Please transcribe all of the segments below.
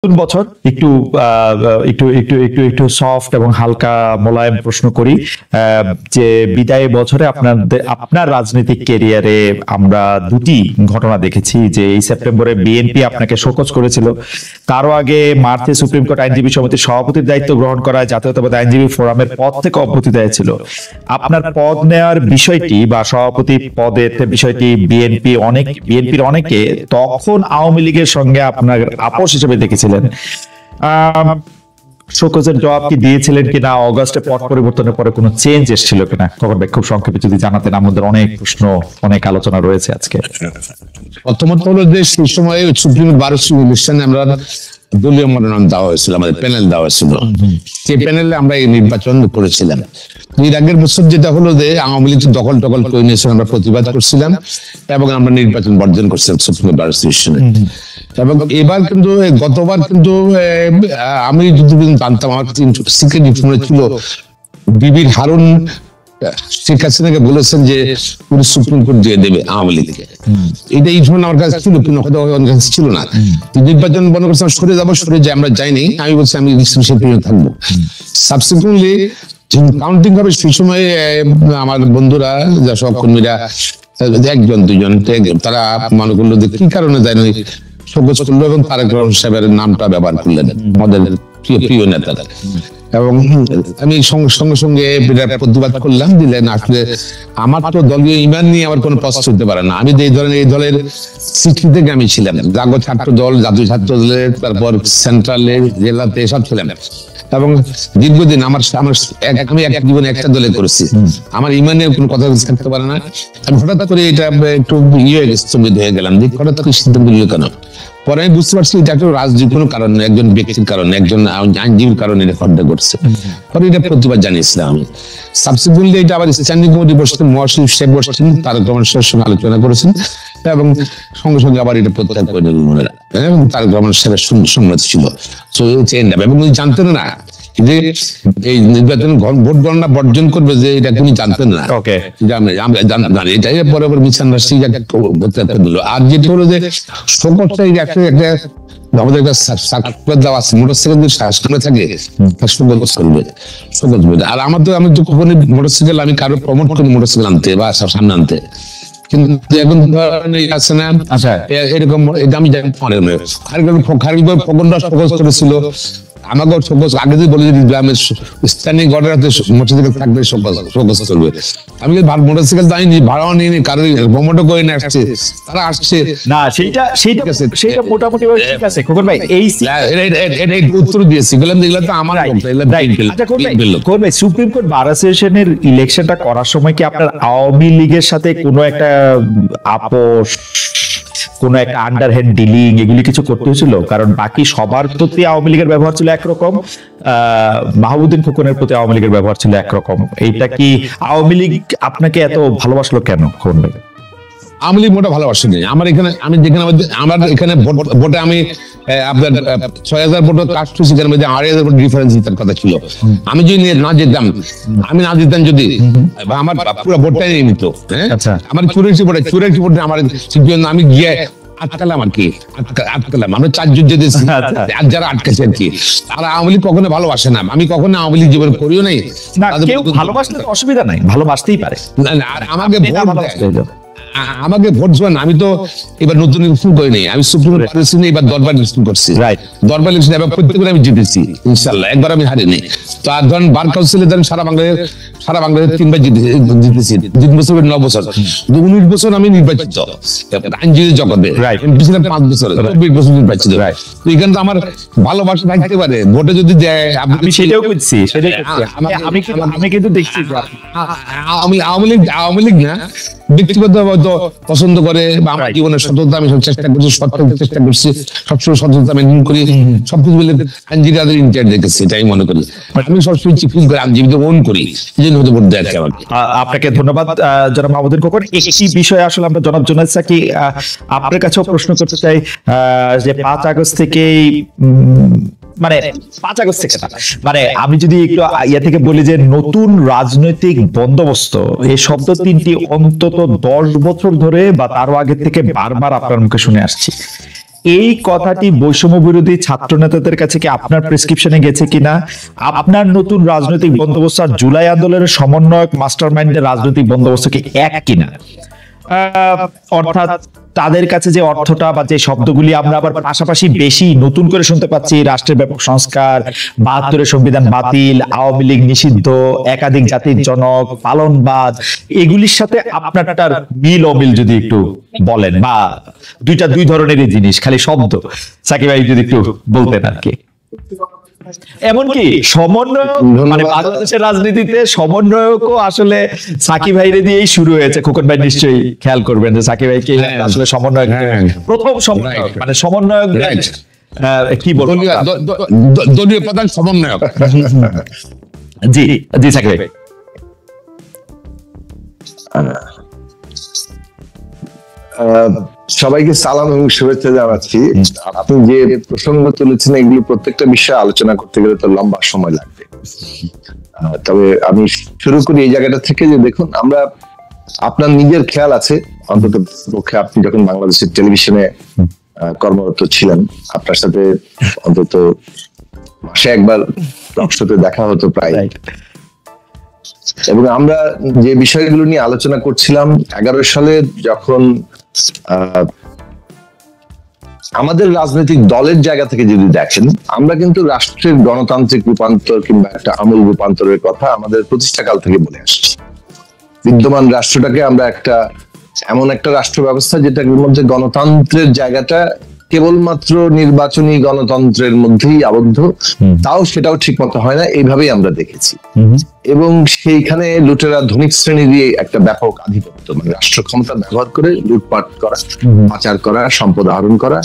নতুন বছর একটু একটু একটু একটু একটু সফট এবং হালকা মোলায়েম প্রশ্ন করি যে বিদায় বছরে আপনার রাজনৈতিক ক্যারিয়ারে আমরা দুটি ঘটনা দেখেছি যে এই সেপ্টেম্বরে বিএনপি আপনাকে শোকজ করেছিল, তারও আগে মার্চে সুপ্রিম কোর্ট আইনজীবী সমিতির সভাপতির দায়িত্ব গ্রহণ করায় জাতীয়তাবাদী আইনজীবী ফোরামের পদ থেকে অব্যাহতি দিয়েছিল। আপনার পদ নেওয়ার বিষয়টি বা সভাপতি পদের বিষয়টি বিএনপির অনেকে তখন আওয়ামী লীগের সঙ্গে আপনার আপোষ হিসেবে দেখেছিলেন। শোকজের জবাব কি দিয়েছিলেন কিনা, অগাস্টে পট পরিবর্তনের পরে কোনো চেঞ্জ এসেছিল কিনা, খবর ভাই খুব সংক্ষেপে যদি জানাতেন। আমাদের অনেক প্রশ্ন, অনেক আলোচনা রয়েছে আজকে। প্রথমত হলো যে সেই সময় সুপ্রিম বার ইলেকশনে আমরা দলীয় মনোনয়ন দেওয়া হয়েছিল, আমাদের প্যানেল দেওয়া হয়েছিল, সেই প্যানেলে আমরা এই নির্বাচন করেছিলাম। এর আগের বছর যেটা হলো যে আওয়ামী লীগ দখল করে নিয়েছে, আমরা প্রতিবাদ করছিলাম এবং আমরা নির্বাচন বর্জন করছিলাম সুপ্রিম বার ইলেকশনে। এবং এবার কিন্তু গতবার কিন্তু আমি যদি জানতাম, আমার সিক্রেট ইনফরমেশন ছিল, বিবির হারুন শেখ হাসিনাকে বলেছেন যে উনি সুপ্রিম কোর্ট দিয়ে দেবে আওয়ামী লীগকে। এটা এই ধরনের আমার কাছে ছিল, কিন্তু হয়তো আমার কাছে ছিল না। নির্বাচন বন্ধ করছে, সরে যাই, আমরা যাইনি। আমি বলছি আমি থাকবো। সাবসিকুয়েন্টলি কাউন্টিং হবে, সেই সময় আমার বন্ধুরা যা সহকর্মীরা একজন দুজন তারা মনে করলো যে কি কারণে যায়নি শোকজ করলো এবং তারেক রহমান সাহেবের নামটা ব্যবহার করলেন, আমাদের প্রিয় নেতা। এবং আমি সঙ্গে সঙ্গে প্রতিবাদ করলাম, দিলেন আসলে আমার তো দলীয় ইমান নিয়ে আমার কোনো প্রশ্ন হতে পারে না। আমি এই দলের সৃষ্টি থেকে আমি ছিলাম, জাগো ছাত্র দল, জাতীয় ছাত্র দলের, তারপর সেন্ট্রালে, জেলাতে সব ছিলাম। এবং দীর্ঘদিন আমি এক জীবনে একটা দলে করেছি, আমার ইমানের কোনো কথা থাকতে পারে না। আমি হঠাৎ করে এটা একটু স্থগিত হয়ে গেলাম, হঠাৎ করে সিদ্ধান্ত নিল কেন। পরে আমি বুঝতে পারছি এটা একটা রাজনীতির কোনো কারণ নেই, একজন ব্যক্তির কারণে, একজন আইনজীবীর কারণে এটা হত্যা করছে। পরে এটা প্রতিবাদ জানিয়েছিলাম আমি। সাবসিকুয়েন্টলি এটা আবার স্ট্যান্ডিং কমিটি বসছেন, মহাসচিব সাহেব বসছেন, তারেক রহমান সাহেবের সঙ্গে আলোচনা করেছেন এবং সঙ্গে সঙ্গে আবার এটা প্রত্যাহার করে নিলেন ওনারা। এবং তারেক রহমান সাহেবের সম্মতি ছিল, এবং উনি জানতেন না যে এই নির্বাচন ভোট গণনা বর্জন করবে, যে এটা তিনি জানতেন না। এটাই পরে মিশন দিল। আর যেটা হলো যে শোকজটা আমাদের একটা সার্কুলার দেওয়া আছে, মোটরসাইকেল সামনে থাকে শোকজ করবে। আর আমি তো কখনই মোটরসাইকেল আমি কারো প্রমোট করি মোটরসাইকেল আনতে বা সামনে আনতে, কিন্তু এখন আছে না এরকম, এটা আমি জানি করেছিল আমাকে শোকজ আগে যদি বলে গ্রামের স্থানীয় গড়ের হাতে মোটরসাইকেল থাকবে শোকজ করবে। আমি মোটরসাইকেল দাইনি, ভাড়াও নিয়ে কারোর প্রমোটও করে নিয়ে আসছে, তারা আসছে না, সেইটা মোটামুটি ঠিক আছে। খোকন ভাই এই উত্তর দিয়েছি, বললাম এগুলো তো আমার সুপ্রিম কোর্ট বার অ্যাসোসিয়েশনের ইলেকশনটা করার সময় কি আপনার আওয়ামী লীগের সাথে কোনো একটা আপোষ, কোন একটা আন্ডারহ্যান্ড ডিলিং এগুলি কিছু করতে হয়েছিল? কারণ বাকি সবার প্রতি আওয়ামী লীগের ব্যবহার ছিল একরকম, মাহবুবুদ্দিন খোকনের প্রতি আওয়ামী লীগের ব্যবহার ছিল একরকম। এইটা কি আওয়ামী লীগ আপনাকে এত ভালোবাসলো কেন? খোকন ভাই, আওয়ামী লীগ মোটা ভালোবাসেনি আমার এখানে। আমি যেখানে আমার এখানে ভোটে আমি আপনার ৬,০০০ ভোট কাস্ট হয়েছি, সেখানে ৮,০০০ ভোট ডিফারেন্স তার কথা ছিল। আমি যদি না যেতাম যদি আমার পুরো ভোটটাই নিয়ে নিত। আমার 84 ভোটে আমার আমি গিয়ে আটকালাম আর কি, আটকালাম আমরা ৪ জন যেতেছি, আর যারা আটকেছে আর কি। আর আওয়ামী লীগ কখনো ভালোবাসে না, আমি কখনো আওয়ামী লীগ জীবনে করিও নাই। ভালোবাসলে অসুবিধা নাই, ভালোবাসতেই পারে। আমাকে ভোট দেবেন, আমি তো এবার নতুন ইলেকশন করি নাই, আমি সুপ্রিম কোর্ট পারছি, এবার দরবার ইলেকশন করছি। দরবার ইলেকশন এবার প্রত্যেকবার আমি জিতেছি ইনশাল্লাহ, একবার আমি হারিনি। তো আর ধরেন বার কাউন্সিলে ধরেন সারা বাংলাদেশ 3 বার জিতেছি, 3 বছর 9 বছর, 19 বছর আমি নির্বাচিত আইনজীবী জগতে, এমপি ছিলাম 5 বছর, 24 বছর নির্বাচিত। তো এখানে তো আমার ভালোবাসা থাকতে পারে, ভোটে যদি দেয় আমি সেটাও করছি। আমি কিন্তু দেখছি আমি আওয়ামী লীগ না ব্যক্তিগত হয়তো পছন্দ করে, বা আমার জীবনের সততা আমি চেষ্টা করছি, সবসময় সততা মেনটেন করি, সবকিছু বলে আইনজীবীদের ইন্টার দেখেছি, এটাই মনে করি। আমি সবসময় চিকিৎসা করে আইনজীবীদের ওন করি, এই জন্য হতে ভোট দেয় আমাকে। আপনাকে ধন্যবাদ জনাব মাহবুবুদ্দিন খোকন। একটি বিষয়ে আসলে আমরা জনাব জুনায়েদ সাকি আপনার কাছেও প্রশ্ন করতে চাই, যে 5 আগস্ট থেকেই মানে 5 আগস্ট থেকে না, মানে আমি যদি একটু ইয়া থেকে বলি যে নতুন রাজনৈতিক বন্দোবস্ত, এই শব্দ তিনটি অন্তত 10 বছর ধরে বা তারও আগে থেকে বারবার আপনার মুখে শুনে আসছি। এই কথাটি বৈষম্য বিরোধী ছাত্র নেতাদের কাছে কি আপনার প্রেসক্রিপশনে গেছে কিনা? আপনার নতুন রাজনৈতিক বন্দোবস্ত আর জুলাই আন্দোলনের সমন্বয়ক মাস্টারমাইন্ডের রাজনৈতিক বন্দোবস্ত কি এক কিনা? অর্থাৎ তাদের কাছে যে অর্থটা বা যে শব্দগুলি আমরা আবার পাশাপাশি বেশি নতুন করে শুনতে পাচ্ছি, রাষ্ট্রের ব্যাপক সংস্কার, ৭২-এর সংবিধান বাতিল, আওয়ামী লীগ নিষিদ্ধ, একাধিক জাতির জনক, পালনবাদ, এগুলির সাথে আপনারটার মিল অমিল যদি একটু বলেন, বা দুই ধরনেরই জিনিস, খালি শব্দ, সাকিব ভাই যদি একটু বলতেন আর কি। এমনকি সমন্বয়ক, মানে বাংলাদেশের রাজনীতিতে সমন্বয়কও আসলে সাকিব ভাইরে দিয়েই শুরু হয়েছে। খোকন ভাই নিশ্চয়ই খেয়াল করবেন যে সাকিব ভাইকে আসলে সমন্বয়ক, প্রথম সমন্বয়ক, মানে সমন্বয়ক কি বলবো, দলীয় প্রধান সমন্বয়ক। জি জি সাকিব ভাই। সবাইকে সালাম এবং শুভেচ্ছা জানাচ্ছি। আপনি যে প্রসঙ্গ তুলেছেন এগুলো প্রত্যেকটা বিষয়ে আলোচনা করতে গেলে তো লম্বা সময় লাগবে। তবে আমি শুরু করি এই জায়গাটা থেকে যে দেখুন, আমরা, আপনার নিজের খেয়াল আছে অন্তত পক্ষে, আপনি যখন বাংলাদেশের টেলিভিশনে কর্মরত ছিলেন, আপনার সাথে অন্তত মাসে একবার টক শোতে দেখা হতো প্রায়। এবং আমরা যে বিষয়গুলো নিয়ে আলোচনা করছিলাম 11 সালে যখন আমাদের রাজনৈতিক দলের জায়গা থেকে যদি দেখেন, আমরা কিন্তু রাষ্ট্রের গণতান্ত্রিক রূপান্তর কিংবা একটা আমূল রূপান্তরের কথা আমাদের প্রতিষ্ঠাকাল থেকে বলে আসছি। বিদ্যমান রাষ্ট্রটাকে আমরা একটা এমন একটা রাষ্ট্র ব্যবস্থা যেটার মধ্যে গণতন্ত্রের জায়গাটা কেবলমাত্র নির্বাচনী গণতন্ত্রের মধ্যেই আবদ্ধ, তাও সেটাও ঠিক মতো হয় না, এইভাবেই আমরা দেখেছি। এবং সেইখানে লুটেরা ধনিক শ্রেণী দিয়ে একটা ব্যাপক আধিপত্য, মানে রাষ্ট্র ক্ষমতা ব্যবহার করে লুটপাট করা, পাচার করা, সম্পদ আহরণ করা,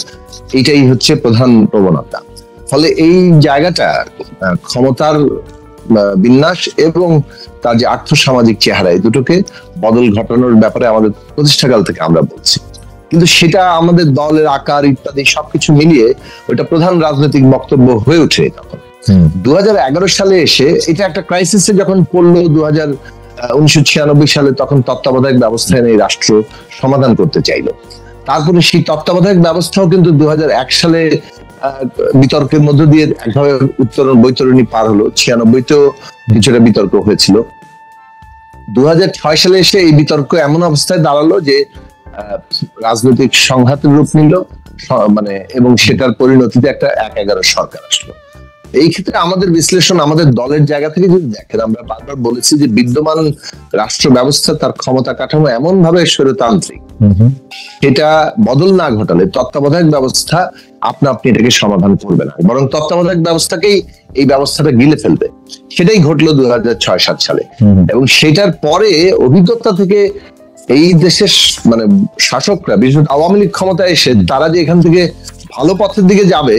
এইটাই হচ্ছে প্রধান প্রবণতা। ফলে এই জায়গাটা ক্ষমতার বিন্যাস এবং তার যে আর্থসামাজিক চেহারা, এই দুটোকে বদল ঘটানোর ব্যাপারে আমাদের প্রতিষ্ঠাকাল থেকে আমরা বলছি। কিন্তু সেটা আমাদের দলের আকার ইত্যাদি সবকিছু মিলিয়ে ওইটা প্রধান রাজনৈতিক বক্তব্য হয়ে ওঠে। তখন 2011 সালে এসে এটা একটা ক্রাইসিসে যখন পড়লো, 1996 সালে, তখন তত্ত্বাবধায়ক ব্যবস্থা এনে রাষ্ট্র সমাধান করতে চাইলো। তারপরে সেই তত্ত্বাবধায়ক ব্যবস্থাও কিন্তু 2001 সালে বিতর্কের মধ্য দিয়ে একভাবে বৈতরণী পার হলো। 96তেও কিছুটা বিতর্ক হয়েছিল। 2006 সালে এসে এই বিতর্ক এমন অবস্থায় দাঁড়ালো যে রাজনৈতিক সংঘাতের রূপ নিল, মানে, এবং সেটার পরিণতিতে একটা 1-11 সরকার আসলো। এই ক্ষেত্রে আমাদের বিশ্লেষণ, আমাদের দলের জায়গা থেকে যদি দেখেন, আমরা বারবার বলেছি যে বিদ্যমান রাষ্ট্র ব্যবস্থা, তার ক্ষমতা কাঠামো এমন ভাবে স্বৈরতান্ত্রিক, এটা বদল না ঘটালে তত্ত্বাবধায়ক ব্যবস্থা আপনা আপনি এটাকে সমাধান করবে না, বরং তত্ত্বাবধায়ক ব্যবস্থাকেই এই ব্যবস্থাটা গিলে ফেলবে। সেটাই ঘটলো 2006-07 সালে। এবং সেটার পরে অভিজ্ঞতা থেকে এই দেশের মানে শাসকরা, বিশেষত আওয়ামী লীগ ক্ষমতায় এসে, তারা যে এখান থেকে ভালো পথের দিকে যাবে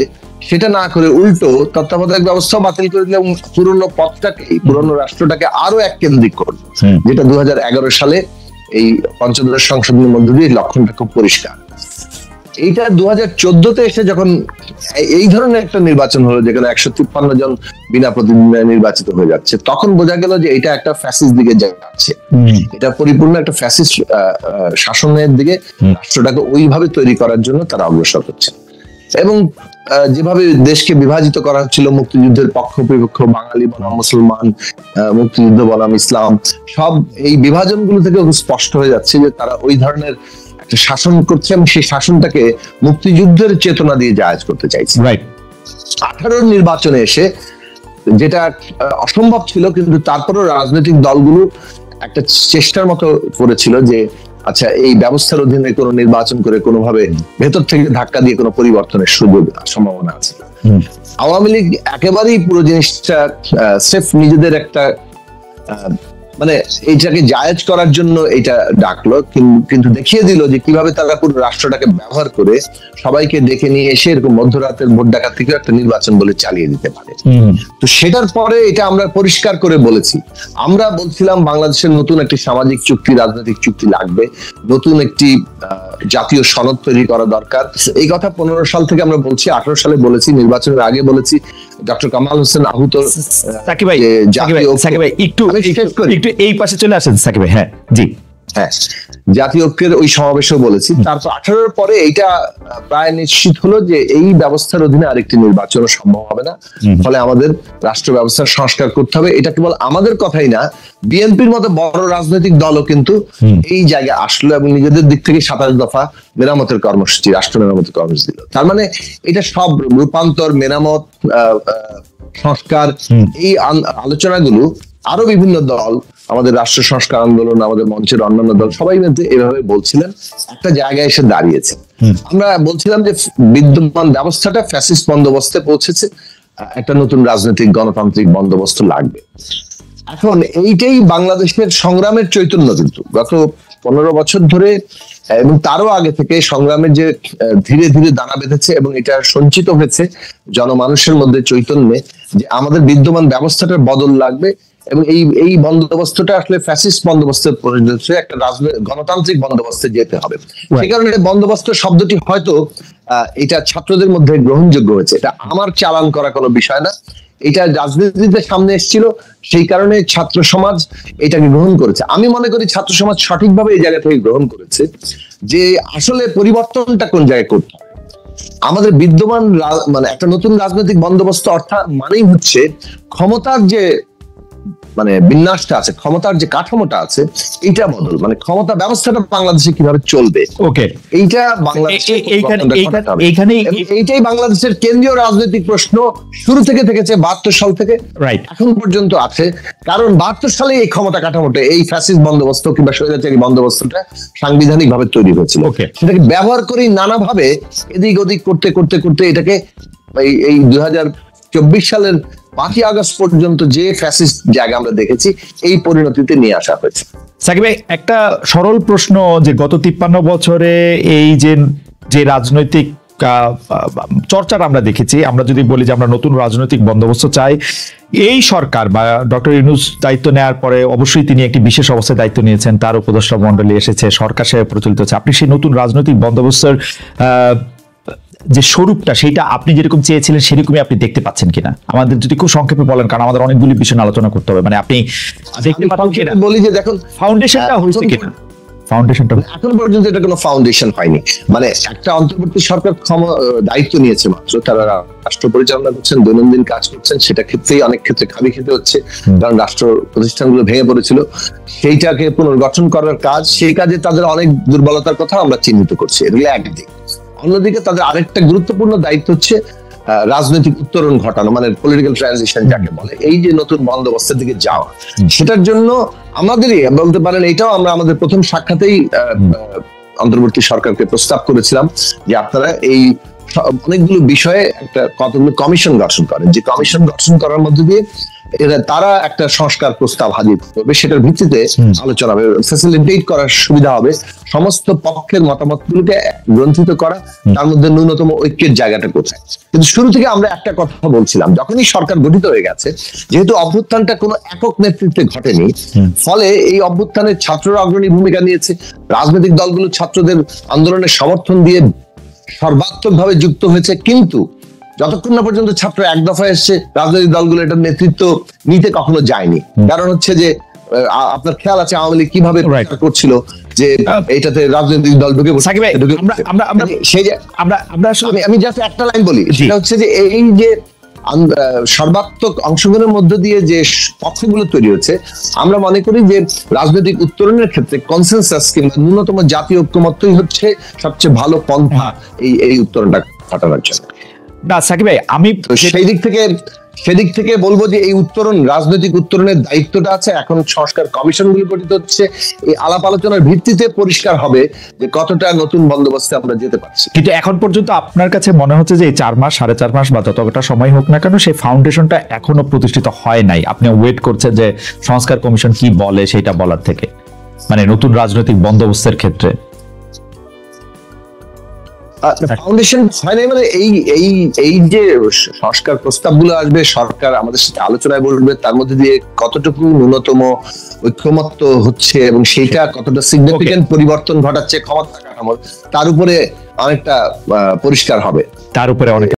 সেটা না করে উল্টো তত্ত্বাবধায়ক ব্যবস্থা বাতিল করে দিলে এবং পুরনো পথটাকে, পুরনো রাষ্ট্রটাকে আরো এক কেন্দ্রিক করবে, যেটা 2011 সালে এই পঞ্চদশ সংশোধনের মধ্য দিয়ে লক্ষণটা খুব পরিষ্কার। এইটা 2014-তে এসে যখন এই ধরনের একটা নির্বাচন হলো, যেখানে 153 জন বিনা প্রতিদ্বন্দ্বিতায় নির্বাচিত হয়ে যাচ্ছে, তখন বোঝা গেল যে এটা একটা ফ্যাসিস্ট দিকে যাচ্ছে, এটা পরিপূর্ণ একটা ফ্যাসিস্ট শাসনের দিকে রাষ্ট্রটাকে ওইভাবে তৈরি করার জন্য তারা অগ্রসর হচ্ছে। এবং যেভাবে দেশকে বিভাজিত করা হচ্ছিল, মুক্তিযুদ্ধের পক্ষ বিপক্ষ, বাঙালি বনাম মুসলমান, মুক্তিযুদ্ধ বনাম ইসলাম, সব এই বিভাজনগুলো থেকে স্পষ্ট হয়ে যাচ্ছে যে তারা ওই ধরনের একটা শাসন করছে এবং সেই শাসনটাকে মুক্তিযুদ্ধের চেতনা দিয়ে জায়েজ করতে চাইছে। 18 নির্বাচনে এসে যেটা অসম্ভব ছিল, কিন্তু তারপরও রাজনৈতিক দলগুলো একটা চেষ্টার মতো করেছিল যে আচ্ছা, এই ব্যবস্থার অধীনে কোনো নির্বাচন করে কোনোভাবে ভেতর থেকে ধাক্কা দিয়ে কোনো পরিবর্তনের সুযোগ, সম্ভাবনা আছে। আওয়ামী লীগ একেবারেই পুরো জিনিসটা স্রেফ নিজেদের একটা মানে এইটাকে জায়েজ করার জন্য এটা ডাকলো, কিন্তু দেখিয়ে দিল যে কিভাবে তারা পুরো রাষ্ট্রটাকে ব্যবহার করে সবাইকে ডেকে নিয়ে এসে এরকম মধ্যরাতের ভোট ডাকাত থেকে একটা নির্বাচন বলে চালিয়ে দিতে পারে। তো সেটার পরে এটা আমরা পরিষ্কার করে বলেছি, আমরা বলছিলাম বাংলাদেশের নতুন একটি সামাজিক চুক্তি, রাজনৈতিক চুক্তি লাগবে, নতুন একটি জাতীয় সনদ তৈরি করা দরকার। এই কথা 15 সাল থেকে আমরা বলছি, 18 সালে বলেছি, নির্বাচনের আগে বলেছি। ডক্টর কামাল হোসেন আহুত, সাকিব ভাই একটু এই পাশে চলে আসেন সাকিব ভাই। হ্যাঁ জি, হ্যাঁ, জাতীয় ঐক্যের ওই সমাবেশেও বলেছি। তারপর 18-র পরে এইটা প্রায় নিশ্চিত হলো যে এই ব্যবস্থার অধীনে আরেকটি নির্বাচনও সম্ভব হবে না। ফলে আমাদের রাষ্ট্র ব্যবস্থার সংস্কার করতে হবে। এটা কেবল আমাদের কথাই না, বিএনপির মতো বড় রাজনৈতিক দলও কিন্তু এই জায়গায় আসলো এবং নিজেদের দিক থেকে 27 দফা মেরামতের কর্মসূচি, রাষ্ট্র মেরামতের কর্মসূচি দিল। তার মানে এটা সব রূপান্তর, মেরামত, সংস্কার, এই আলোচনাগুলো আরো বিভিন্ন দল, আমাদের রাষ্ট্র সংস্কার আন্দোলন, আমাদের মঞ্চের অন্যান্য দল সবাই মিলে এভাবে বলছিলেন, একটা জায়গায় এসে দাঁড়িয়েছে। আমরা বলছিলাম যে বিদ্যমান ব্যবস্থাটা ফ্যাসিস্ট বন্দোবস্তে পৌঁছেছে, একটা নতুন রাজনৈতিক গণতান্ত্রিক বন্দোবস্ত লাগবে। এখন এইটাই বাংলাদেশের সংগ্রামের চৈতন্য, কিন্তু গত 15 বছর ধরে এবং তারও আগে থেকে সংগ্রামের যে ধীরে ধীরে দানা বেঁধেছে এবং এটা সঞ্চিত হয়েছে জনমানুষের মধ্যে চৈতন্যে, যে আমাদের বিদ্যমান ব্যবস্থাটার বদল লাগবে এবং এই বন্দোবস্তটা আসলে ফ্যাসিস্ট বন্দোবস্তের পরিণত একটা গণতান্ত্রিক বন্দোবস্তে যেতে হবে। সেই কারণে বন্দোবস্ত শব্দটি হয়তো এটা ছাত্রদের মধ্যে গ্রহণযোগ্য হয়েছে। এটা আমার চালান করা কোনো বিষয় না, এটা রাজনীতিতে সামনে এসেছিল, সেই কারণে ছাত্র সমাজ এটাকে গ্রহণ করেছে। আমি মনে করি ছাত্র সমাজ সঠিকভাবে এই জায়গা থেকে গ্রহণ করেছে যে আসলে পরিবর্তনটা কোন জায়গায় করতে হবে। আমাদের বিদ্যমান মানে একটা নতুন রাজনৈতিক বন্দোবস্ত অর্থাৎ মানেই হচ্ছে ক্ষমতার যে মানে বিন্যাসটা আছে, ক্ষমতার যে কাঠামোটা আছে, এইটা বদল, মানে ক্ষমতা ব্যবস্থাটা বাংলাদেশে কিভাবে চলবে, ওকে, এইটা এইটাই বাংলাদেশের কেন্দ্রীয় রাজনৈতিক প্রশ্ন শুরু থেকে থেকেছে 72 সাল থেকে রাইট এখন পর্যন্ত আছে। কারণ 72 সালে এই ক্ষমতা কাঠামোটা, এই ফ্যাসিস্ট বন্দোবস্ত কিংবা স্বৈরাচারী বন্দোবস্তটা সাংবিধানিক ভাবে তৈরি হয়েছিল। সেটাকে ব্যবহার করে নানাভাবে এদিক ওদিক করতে করতে করতে এটাকে এই 2024 সালের 5ই আগস্ট পর্যন্ত যে ফ্যাসিস্ট জায়গা আমরা দেখেছি, এই পরিণতিতে নিয়ে আসা হয়েছে। সাকিব ভাই, একটা সরল প্রশ্ন, যে গত 53 বছরে এই যে রাজনৈতিক চর্চাটা আমরা দেখেছি, আমরা যদি বলি যে আমরা নতুন রাজনৈতিক বন্দোবস্ত চাই, এই সরকার বা ডক্টর ইউনূস দায়িত্ব নেওয়ার পরে অবশ্যই তিনি একটি বিশেষ অবস্থায় দায়িত্ব নিয়েছেন, তার উপদেষ্টা মণ্ডলী এসেছে, সরকার সেভাবে প্রচলিত হচ্ছে। আপনি সেই নতুন রাজনৈতিক বন্দোবস্তের যে স্বরূপটা, সেটা আপনি যেরকম চেয়েছিলেন সেরকমই আপনি দেখতে পাচ্ছেন কিনা আমাদের যদি খুব সংক্ষেপে বলেন, কারণ আমাদের অনেকগুলি বিষয় আলোচনা করতে হবে। মানে আপনি দেখতে পাচ্ছেন কিনা, বলি যে দেখুন ফাউন্ডেশনটা হয়েছে কিনা। ফাউন্ডেশনটা এখন পর্যন্ত এটা কোনো ফাউন্ডেশন হয়নি। মানে একটা অন্তর্বর্তী সরকার দায়িত্ব নিয়েছে মাত্র, তারা রাষ্ট্র পরিচালনা করছেন, দৈনন্দিন কাজ করছেন, সেটা ক্ষেত্রেই অনেক ক্ষেত্রে খাবি খেতে হচ্ছে, কারণ রাষ্ট্র প্রতিষ্ঠানগুলো ভেঙে পড়েছিল, সেইটাকে পুনর্গঠন করার কাজ, সেই কাজে তাদের অনেক দুর্বলতার কথা আমরা চিহ্নিত করছি, এগুলো একদিক। অন্যদিকে তাদের আরেকটা গুরুত্বপূর্ণ দায়িত্ব হচ্ছে রাজনৈতিক উত্তরণ ঘটানো, মানে পলিটিক্যাল ট্রানজিশন যাকে বলে, এই যে নতুন বন্দোবস্তের দিকে যাওয়া, সেটার জন্য আমাদেরই বলতে পারেন, এটাও আমরা আমাদের প্রথম সাক্ষাতেই অন্তর্বর্তী সরকারকে প্রস্তাব করেছিলাম যে আপনারা এই অনেকগুলো বিষয়ে একটা কতগুলো কমিশন গঠন করেন, যে কমিশন গঠন করার মধ্যে দিয়ে তারা একটা সংস্কার প্রস্তাব হাজির করবে, সেটার ভিত্তিতে আলোচনা হবে, ফ্যাসিলিটেট করার সুবিধা হবে, সমস্ত পক্ষের মতামতগুলোকে গ্রন্থিত করা, তার মধ্যে ন্যূনতম ঐক্যের জায়গাটা কোথায়। কিন্তু শুরু থেকে আমরা একটা কথা বলছিলাম, যখনই সরকার গঠিত হয়ে গেছে, যেহেতু অভ্যুত্থানটা কোনো একক নেতৃত্বে ঘটেনি, ফলে এই অভ্যুত্থানে ছাত্ররা অগ্রণী ভূমিকা নিয়েছে, রাজনৈতিক দলগুলো ছাত্রদের আন্দোলনের সমর্থন দিয়ে সর্বাত্মকভাবে যুক্ত হয়েছে, কিন্তু যতক্ষণ না পর্যন্ত ছাত্র এক দফায় এসছে, রাজনৈতিক দলগুলো এটার নেতৃত্ব নিতে কখনো যায়নি। কারণ হচ্ছে যে আপনার খেয়াল আছে আওয়ামী লীগ কিভাবে করছিল যে এইটাতে রাজনৈতিক দল ঢুকে আমি জাস্ট একটা লাইন বলি, সেটা হচ্ছে যে এই যে সর্বাত্মক অংশগ্রহণের মধ্য দিয়ে যে পক্ষগুলো তৈরি হচ্ছে, আমরা মনে করি যে রাজনৈতিক উত্তরণের ক্ষেত্রে কনসেনসাস কিংবা ন্যূনতম জাতীয় ঐক্যমত্যই হচ্ছে সবচেয়ে ভালো পন্থা এই উত্তরণটা ঘটানোর জন্য। না সাকিব ভাই, আমি সেদিক থেকে বলবো যে এই উত্তরণ, রাজনৈতিক উত্তরণের দায়িত্বটা আছে, এখন সংস্কার কমিশন গুলি গঠিত হচ্ছে, এই আলাপ আলোচনার ভিত্তিতে পরিষ্কার হবে যে কতটা নতুন বন্দোবস্তে আমরা যেতে পারছি। কিন্তু এখন পর্যন্ত আপনার কাছে মনে হচ্ছে যে এই 4 মাস 4.5 মাস বা যতটা সময় হোক না কেন, সেই ফাউন্ডেশনটা এখনো প্রতিষ্ঠিত হয় নাই, আপনি ওয়েট করছেন যে সংস্কার কমিশন কি বলে সেটা বলার থেকে, মানে নতুন রাজনৈতিক বন্দোবস্তের ক্ষেত্রে ফাউন্ডেশন হয় নাই, মানে এই যে সংস্কার প্রস্তাবগুলো আসবে, সরকার আমাদের সাথে আলোচনায় বলবে, তার মধ্যে দিয়ে কতটুকু ন্যূনতম ঐক্যমত্য হচ্ছে এবং সেটা কতটা সিগনিফিকেন্ট পরিবর্তন ঘটাচ্ছে ক্ষমতা কাঠামোর, তার উপরে অনেকটা পরিষ্কার হবে, তার উপরে অনেক